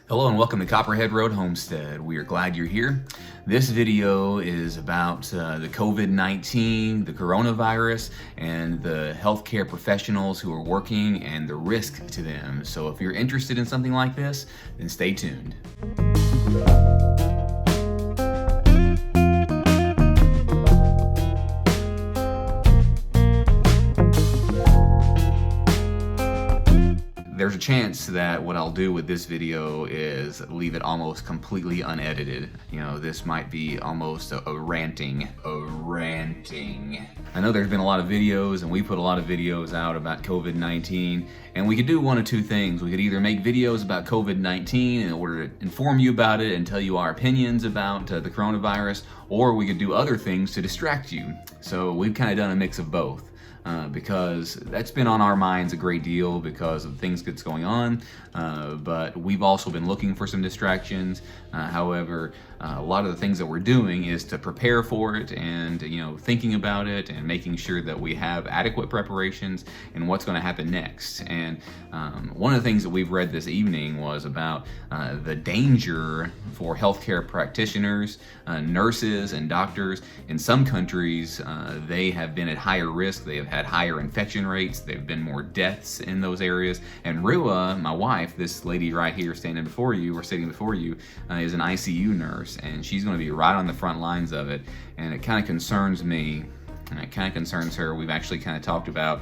Hello and welcome to Copperhead Road Homestead. We are glad you're here. This video is about the COVID-19, the coronavirus, and the healthcare professionals who are working and the risk to them. So if you're interested in something like this, then stay tuned. There's a chance that what I'll do with this video is leave it almost completely unedited. You know, this might be almost a ranting. I know there's been a lot of videos, and we put a lot of videos out about COVID-19, and we could do one of two things. We could either make videos about COVID-19 in order to inform you about it and tell you our opinions about the coronavirus, or we could do other things to distract you. So we've kind of done a mix of both. Because that's been on our minds a great deal because of things that's going on, but we've also been looking for some distractions. However, a lot of the things that we're doing is to prepare for it and, thinking about it and making sure that we have adequate preparations and what's going to happen next. And one of the things that we've read this evening was about the danger for healthcare practitioners, nurses, and doctors. In some countries, they have been at higher risk. They have had higher infection rates. There have been more deaths in those areas. And Ruia, my wife, this lady right here sitting before you, is an ICU nurse, and she's going to be right on the front lines of it. And it kind of concerns me, and it kind of concerns her. We've actually kind of talked about,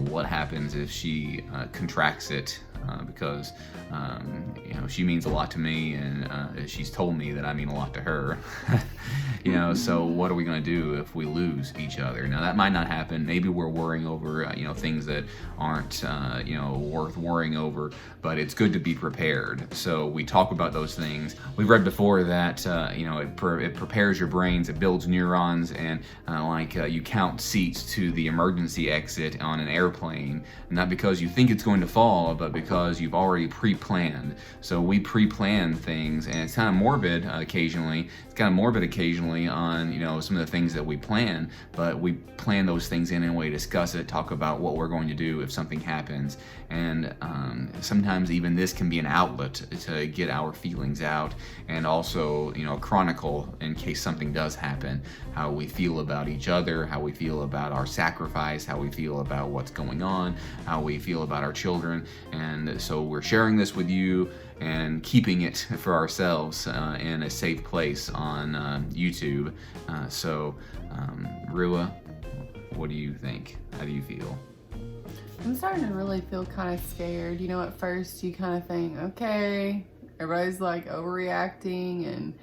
what happens if she contracts it. Because she means a lot to me, and she's told me that I mean a lot to her. So what are we going to do if we lose each other? Now that might not happen. Maybe we're worrying over things that aren't worth worrying over, but it's good to be prepared. So we talk about those things. We've read before that it prepares your brains, it builds neurons, and you count seats to the emergency exit on an airplane, not because you think it's going to fall, but because you've already pre-planned. So we pre-plan things, and it's kind of morbid occasionally. On some of the things that we plan, but we plan those things in and we discuss it, talk about what we're going to do if something happens. And sometimes even this can be an outlet to get our feelings out, and also chronicle in case something does happen, how we feel about each other, how we feel about our sacrifice, how we feel about what's going on, how we feel about our children. And so we're sharing this with you and keeping it for ourselves in a safe place on YouTube. Ruia, what do you think? How do you feel? I'm starting to really feel kind of scared. At first you kind of think, okay, everybody's like overreacting and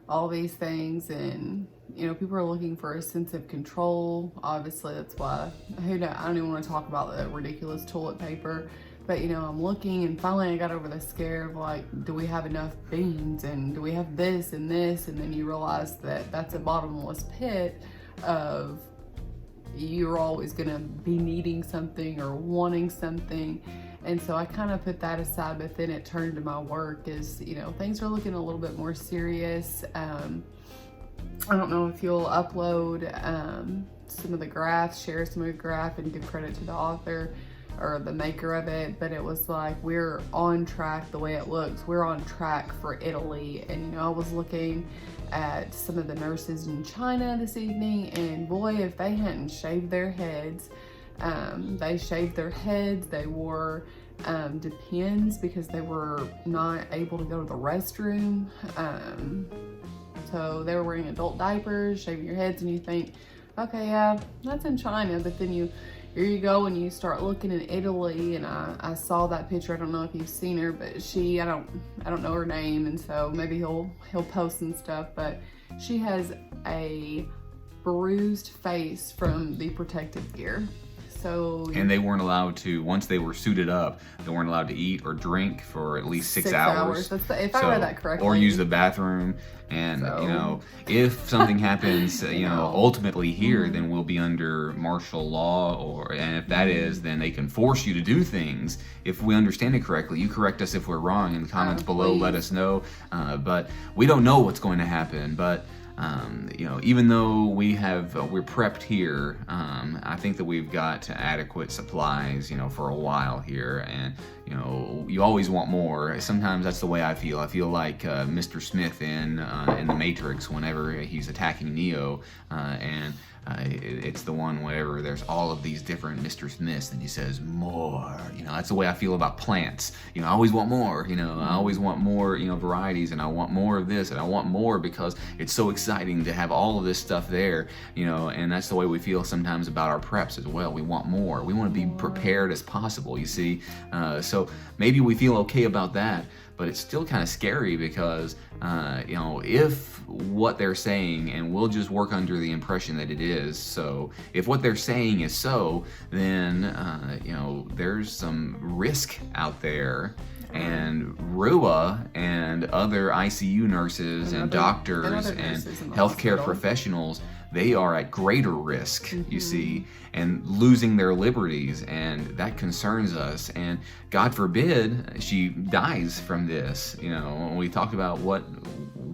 all these things, and people are looking for a sense of control. Obviously, that's why I don't even want to talk about the ridiculous toilet paper. But I'm looking, and finally I got over the scare of do we have enough beans, and do we have this and this? And then you realize that that's a bottomless pit of you're always gonna be needing something or wanting something. And so I kind of put that aside, but then it turned to my work as, things are looking a little bit more serious. I don't know if you'll upload some of the graphs, share some of the graph, and give credit to the author or the maker of it, but it was we're on track. The way it looks, we're on track for Italy. And I was looking at some of the nurses in China this evening, and boy, if they hadn't shaved their heads, they shaved their heads, they wore Depends because they were not able to go to the restroom, so they were wearing adult diapers, shaving your heads, and you think, okay, yeah, that's in China. But then here you go and you start looking in Italy, and I saw that picture. I don't know if you've seen her, but I don't know her name, and so maybe he'll post and stuff, but she has a bruised face from the protective gear. And they weren't allowed to, once they were suited up, they weren't allowed to eat or drink for at least 6 hours. If I read that correctly. Or use the bathroom. And, if something happens, ultimately here, then we'll be under martial law, and if that is, then they can force you to do things. If we understand it correctly, you correct us if we're wrong in the comments below, let us know. But we don't know what's going to happen, but even though we're prepped here, I think that we've got adequate supplies, for a while here, and you know, you always want more. Sometimes that's the way I feel. I feel like Mr. Smith in The Matrix, whenever he's attacking Neo, and it's the one whenever there's all of these different Mr. Smiths, and he says more. You know, that's the way I feel about plants. You know, I always want more. You know, I always want more, you know, varieties, and I want more of this, and I want more because it's so exciting to have all of this stuff there. You know, and that's the way we feel sometimes about our preps as well. We want more. We want to be prepared as possible. You see, so maybe we feel okay about that, but it's still kind of scary because, you know, if what they're saying, and we'll just work under the impression that it is so, if what they're saying is so, then, you know, there's some risk out there. And Ruia and other ICU nurses and doctors and healthcare professionals, they are at greater risk, you see, and losing their liberties, and that concerns us. And God forbid she dies from this. You know, we talked about what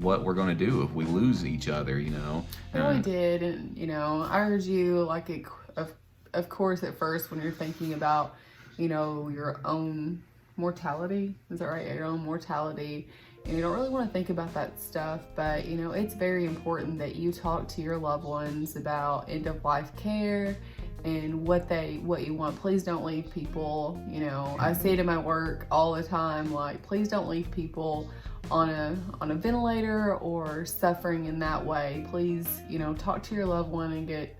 we're going to do if we lose each other, you know. I really did, and you know, I heard you, like, of course, at first when you're thinking about, you know, your own mortality, is that right? Your own mortality, and you don't really want to think about that stuff, but you know, it's very important that you talk to your loved ones about end-of-life care and what you want. Please don't leave people, you know, I say to my work all the time, like, please don't leave people on a ventilator or suffering in that way. Please, you know, talk to your loved one and get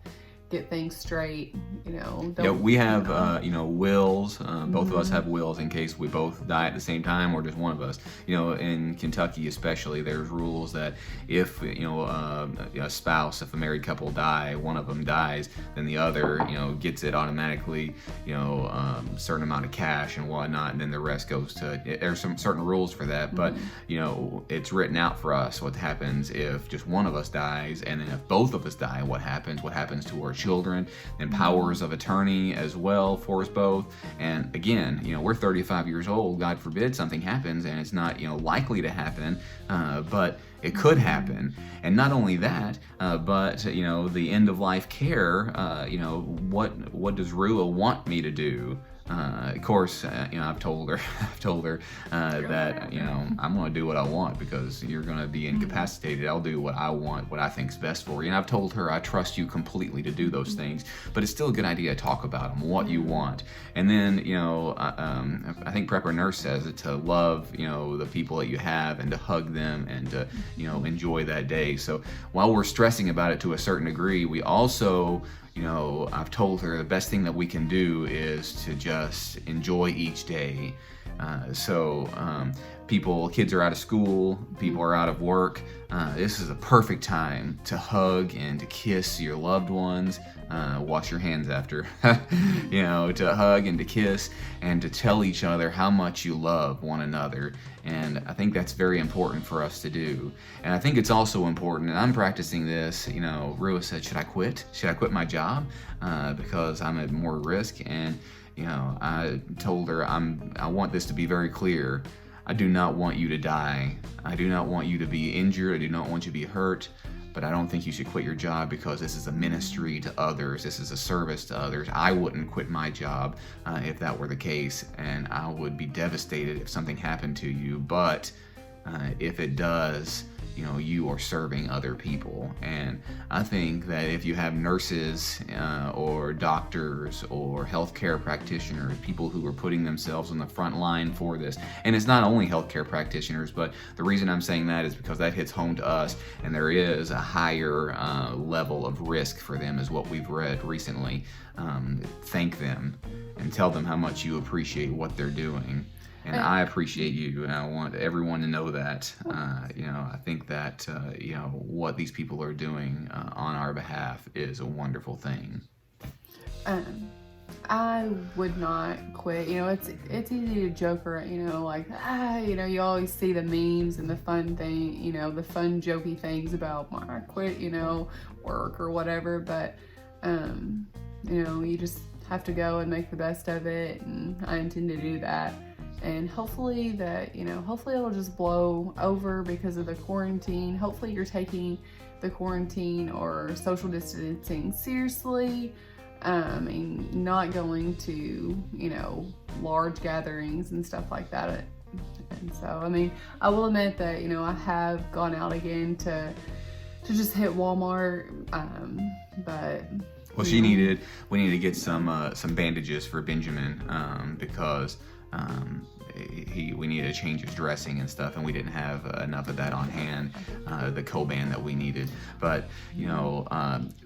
things straight, you know. Yeah, we have, you know, wills. Both of us have wills in case we both die at the same time, or just one of us. You know, in Kentucky especially, there's rules that if, you know, a spouse, if a married couple die, one of them dies, then the other, you know, gets it automatically, you know, certain amount of cash and whatnot, and then the rest goes to, there's some certain rules for that, but, you know, it's written out for us what happens if just one of us dies, and then if both of us die, what happens to our children, and powers of attorney as well for us both. And again, you know, we're 35 years old. God forbid something happens, and it's not, you know, likely to happen, but it could happen. And not only that, but you know, the end of life care. You know, what does Ruia want me to do? Of course, you know, I've told her that, you know, I'm going to do what I want because you're going to be incapacitated. I'll do what I want, what I think's best for you. And I've told her I trust you completely to do those things, but it's still a good idea to talk about them, what you want. And then, you know, I think Prepper Nurse says it, to love, you know, the people that you have and to hug them and to, you know, enjoy that day. So while we're stressing about it to a certain degree, we also, you know, I've told her the best thing that we can do is to just enjoy each day. Kids are out of school, people are out of work. This is a perfect time to hug and to kiss your loved ones. Wash your hands after, you know, to hug and to kiss and to tell each other how much you love one another. And I think that's very important for us to do. And I think it's also important, and I'm practicing this, you know, Ruia said, should I quit? Should I quit my job? Because I'm at more risk. And, you know, I told her, I want this to be very clear. I do not want you to die. I do not want you to be injured. I do not want you to be hurt. But I don't think you should quit your job because this is a ministry to others. This is a service to others. I wouldn't quit my job if that were the case, and I would be devastated if something happened to you. But if it does, you know, you are serving other people. And I think that if you have nurses or doctors or healthcare practitioners, people who are putting themselves on the front line for this, and it's not only healthcare practitioners, but the reason I'm saying that is because that hits home to us, and there is a higher level of risk for them, is what we've read recently. Thank them and tell them how much you appreciate what they're doing. And I appreciate you, and I want everyone to know that. You know, I think that, you know, what these people are doing on our behalf is a wonderful thing. I would not quit. You know, it's easy to joke around, you know, like, you know, you always see the memes and the fun thing, you know, the fun jokey things about I quit, you know, work or whatever. But, you know, you just have to go and make the best of it, and I intend to do that. And hopefully that, you know, hopefully it'll just blow over because of the quarantine. Hopefully you're taking the quarantine or social distancing seriously. and not going to, you know, large gatherings and stuff like that. And so, I mean, I will admit that, you know, I have gone out again to just hit Walmart, but well, we needed to get some bandages for Benjamin, because we needed to change his dressing and stuff, and we didn't have enough of that on hand, the Coban that we needed. But you know,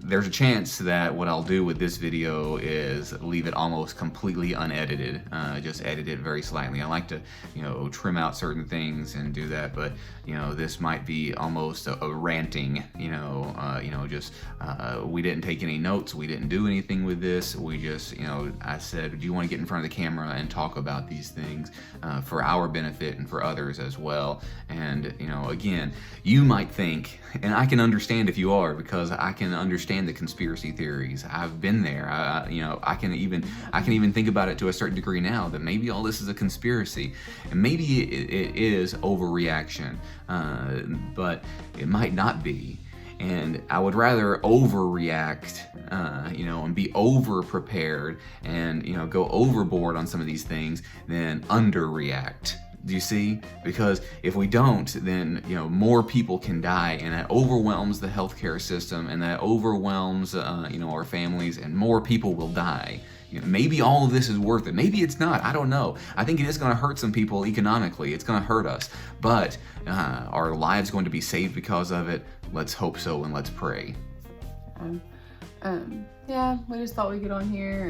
there's a chance that what I'll do with this video is leave it almost completely unedited, just edit it very slightly. I like to, you know, trim out certain things and do that, but you know, this might be almost a ranting, you know, just we didn't take any notes, we didn't do anything with this, we just, you know, I said, do you want to get in front of the camera and talk about these things for our benefit and for others as well? And you know, again, you might think, and I can understand if you are, because I can understand the conspiracy theories. I've been there. You know, I can even think about it to a certain degree now, that maybe all this is a conspiracy, and maybe it is overreaction, but it might not be. And I would rather overreact, you know, and be over prepared and, you know, go overboard on some of these things than underreact. Do you see? Because if we don't, then, you know, more people can die, and that overwhelms the healthcare system, and that overwhelms, you know, our families, and more people will die. You know, maybe all of this is worth it. Maybe it's not. I don't know. I think it is going to hurt some people economically. It's going to hurt us. But are lives going to be saved because of it? Let's hope so, and let's pray. Yeah, we just thought we'd get on here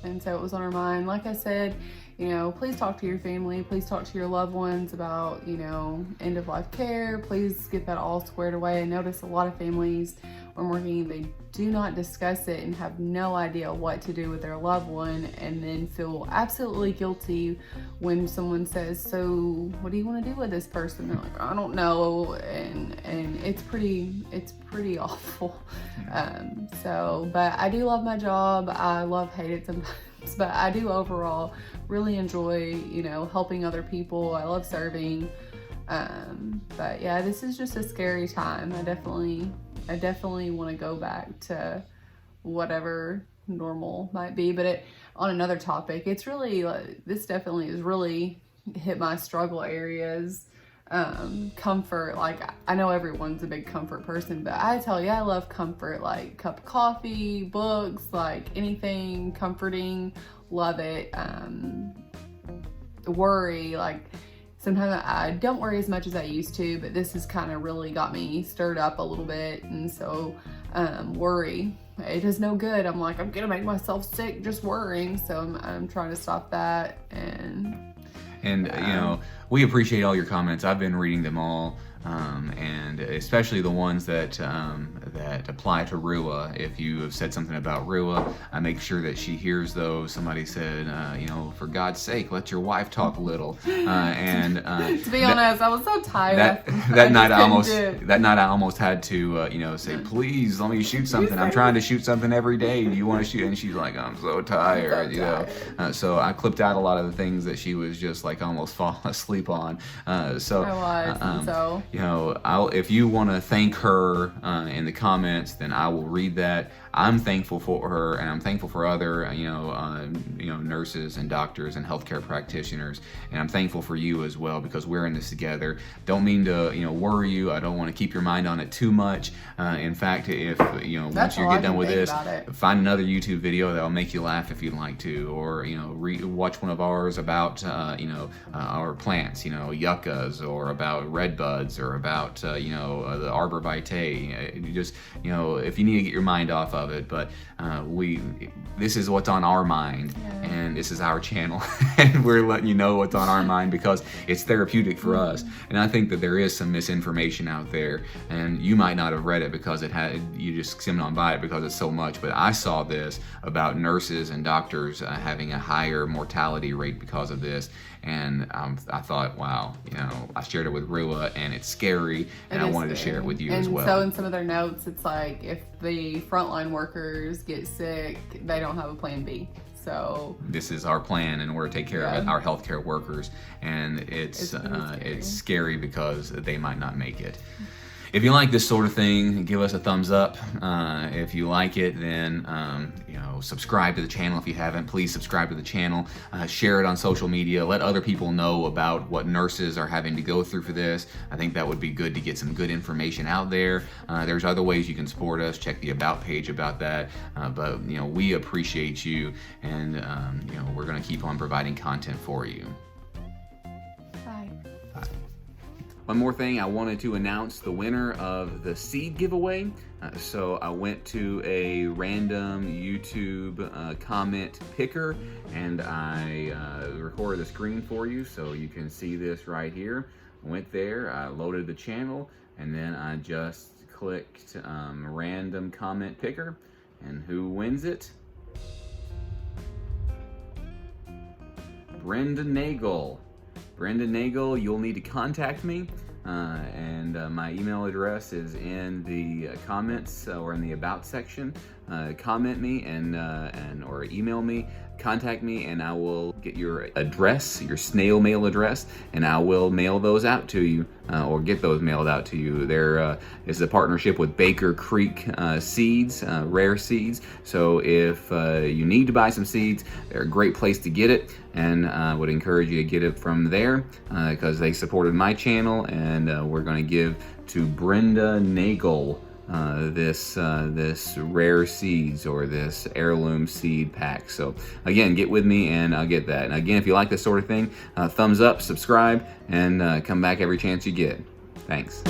and so it was on our mind. Like I said, you know, please talk to your family. Please talk to your loved ones about, you know, end of life care. Please get that all squared away. I notice a lot of families when working, they do not discuss it and have no idea what to do with their loved one, and then feel absolutely guilty when someone says, so what do you want to do with this person? They're like, I don't know. And it's pretty awful. But I do love my job. I hate it sometimes, but I do overall really enjoy, you know, helping other people. I love serving. But yeah, this is just a scary time. I definitely want to go back to whatever normal might be. But on another topic, it's really, this definitely has really hit my struggle areas. Comfort, like I know everyone's a big comfort person, but I tell you, I love comfort, like cup of coffee, books, like anything comforting, love it. Worry, like sometimes I don't worry as much as I used to, but this has kind of really got me stirred up a little bit. And so worry, it does no good. I'm like, I'm gonna make myself sick just worrying, so I'm trying to stop that. And you know, we appreciate all your comments. I've been reading them all, and especially the ones that apply to Ruia. If you have said something about Ruia, I make sure that she hears those. Somebody said, you know, for God's sake, let your wife talk a little. To be honest, I was so tired. That night I almost had to, you know, say, please let me shoot something. I'm trying to shoot something every day. Do you want to shoot? And she's like, I'm so tired. You know. So I clipped out a lot of the things that she was just like almost falling asleep on. So you know, if you want to thank her in the comments, then I will read that. I'm thankful for her, and I'm thankful for other, you know, nurses and doctors and healthcare practitioners, and I'm thankful for you as well, because we're in this together. Don't mean to, you know, worry you. I don't want to keep your mind on it too much. In fact, if you know, once you get done with this, find another YouTube video that'll make you laugh if you'd like to, or you know, watch one of ours about, you know, our plants, you know, yuccas, or about red buds, or about, you know, the arbor vitae. Just, you know, if you need to get your mind off of it, but this is what's on our mind, and this is our channel, and we're letting you know what's on our mind because it's therapeutic for us. And I think that there is some misinformation out there, and you might not have read it because you just skimmed on by it because it's so much, but I saw this about nurses and doctors having a higher mortality rate because of this, and I thought, wow, you know, I shared it with Ruia, and it's scary, and I wanted to share it with you as well. And so in some of their notes, it's like, if the frontline workers get sick, they don't have a plan B. So this is our plan in order to take care of our healthcare workers, and it's scary because they might not make it. If you like this sort of thing, give us a thumbs up. If you like it, then subscribe to the channel if you haven't. Please subscribe to the channel. Share it on social media. Let other people know about what nurses are having to go through for this. I think that would be good to get some good information out there. There's other ways you can support us. Check the About page about that. But we appreciate you, and we're going to keep on providing content for you. Bye. One more thing, I wanted to announce the winner of the seed giveaway. So I went to a random YouTube comment picker, and I recorded the screen for you so you can see this right here. I went there, I loaded the channel, and then I just clicked random comment picker, and who wins it? Brenda Nagel. Brenda Nagel, you'll need to contact me, and my email address is in the comments or in the About section. Comment me or email me, contact me, and I will get your address, your snail mail address, and I will mail those out to you, or get those mailed out to you. There is a partnership with Baker Creek Seeds, rare seeds. So if you need to buy some seeds, they're a great place to get it, and I would encourage you to get it from there because they supported my channel, and we're going to give to Brenda Nagel this rare seeds, or this heirloom seed pack. So again, get with me and I'll get that. And again, if you like this sort of thing, thumbs up, subscribe, and come back every chance you get. Thanks.